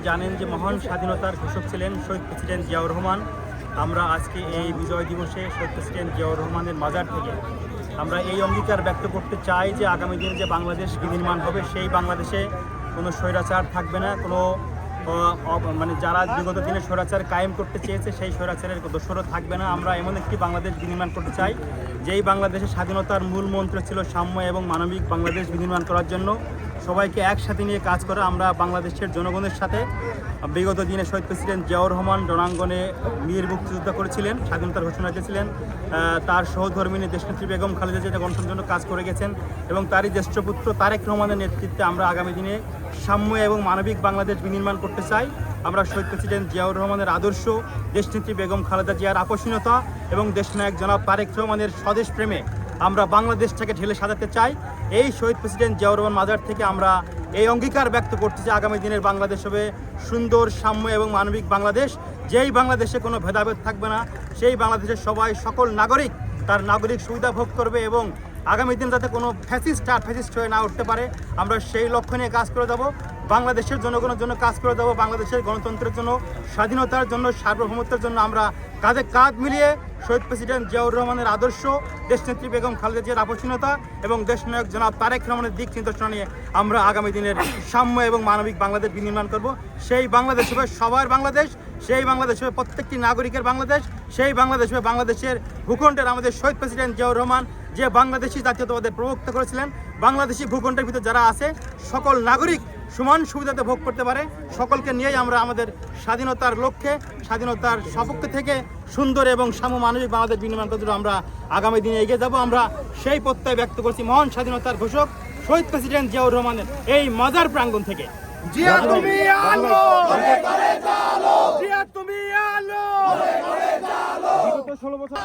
জানেন যে মহান স্বাধীনতার ঘোষক ছিলেন শহীদ প্রেসিডেন্ট জিয়াউর রহমান। আমরা আজকে এই বিজয় দিবসে শহীদ প্রেসিডেন্ট জিয়াউর রহমানের মাজার থেকে আমরা এই অঙ্গীকার ব্যক্ত করতে চাই যে আগামী দিনে যে বাংলাদেশ বিনির্মাণ হবে সেই বাংলাদেশে কোনো স্বৈরাচার থাকবে না, কোনো মানে যারা বিগত দিনে স্বৈরাচার কায়েম করতে চেয়েছে সেই স্বৈরাচারের দোসরও থাকবে না। আমরা এমন একটি বাংলাদেশ বিনির্মাণ করতে চাই যেই বাংলাদেশের স্বাধীনতার মূল মন্ত্র ছিল সাম্য এবং মানবিক বাংলাদেশ বিনির্মাণ করার জন্য সবাইকে একসাথে নিয়ে কাজ করে আমরা বাংলাদেশের জনগণের সাথে বিগত দিনে শহীদ প্রেসিডেন্ট জিয়াউর রহমান রণাঙ্গনে বীর মুক্তিযুদ্ধ করেছিলেন, স্বাধীনতার ঘোষণা দিয়েছিলেন। তার সহধর্মিনী দেশনেত্রী বেগম খালেদা জিয়া গণতন্ত্রের জন্য কাজ করে গেছেন এবং তারই জ্যেষ্ঠ পুত্র তারেক রহমানের নেতৃত্বে আমরা আগামী দিনে সাম্য এবং মানবিক বাংলাদেশ বিনির্মাণ করতে চাই। আমরা শহীদ প্রেসিডেন্ট জিয়াউর রহমানের আদর্শ, দেশনেত্রী বেগম খালেদা জিয়ার আকর্ষণীয়তা এবং দেশনায়ক জনাব তারেক রহমানের স্বদেশ প্রেমে আমরা বাংলাদেশটাকে ঢেলে সাজাতে চাই। এই শহীদ প্রেসিডেন্ট জিয়াউর রহমান মাজার থেকে আমরা এই অঙ্গীকার ব্যক্ত করছি যে আগামী দিনের বাংলাদেশ হবে সুন্দর, সাম্য এবং মানবিক বাংলাদেশ, যেই বাংলাদেশে কোনো ভেদাভেদ থাকবে না, সেই বাংলাদেশের সকল নাগরিক তার নাগরিক সুবিধা ভোগ করবে এবং আগামী দিন যাতে কোনো ফ্যাসিস্ট হয়ে না উঠতে পারে আমরা সেই লক্ষ্য নিয়ে কাজ করে যাব। বাংলাদেশের জনগণের জন্য কাজ করে যাব, বাংলাদেশের গণতন্ত্রের জন্য, স্বাধীনতার জন্য, সার্বভৌমত্বের জন্য আমরা কাঁধে কাঁধ মিলিয়ে শহীদ প্রেসিডেন্ট জিয়াউর রহমানের আদর্শ, দেশনেত্রী বেগম খালেদা জিয়ার আকর্ষণীয়তা এবং দেশনায়ক জনাব তারেক রহমানের দিক নির্দেশনা নিয়ে আমরা আগামী দিনের সাম্য এবং মানবিক বাংলাদেশ বিনির্মাণ করব। সেই বাংলাদেশ হবে সবার বাংলাদেশ, সেই বাংলাদেশ হবে প্রত্যেকটি নাগরিকের বাংলাদেশ, সেই বাংলাদেশ হবে বাংলাদেশের ভূখণ্ডের আমাদের শহীদ প্রেসিডেন্ট জিয়াউর রহমান যে বাংলাদেশি জাতীয়তাবাদের প্রবক্তা করেছিলেন। বাংলাদেশি ভূখণ্ডের ভিতরে যারা আছে সকল নাগরিক সমান সুবিধাতে ভোগ করতে পারে, সকলকে নিয়েই আমরা আমাদের স্বাধীনতার লক্ষ্যে, স্বাধীনতার সপক্ষে থেকে সুন্দর এবং সাম্য মানবিক বাংলাদেশ বিনির্মাণ করার জন্য আমরা আগামী দিনে এগিয়ে যাব। আমরা সেই প্রত্যয় ব্যক্ত করছি মহান স্বাধীনতার ঘোষক শহীদ প্রেসিডেন্ট জিয়াউর রহমানের এই মাজার প্রাঙ্গণ থেকে। জিয়া তুমি আলো, জিয়া তুমি আলো, বিগত 16 বছর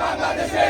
বাংলাদেশে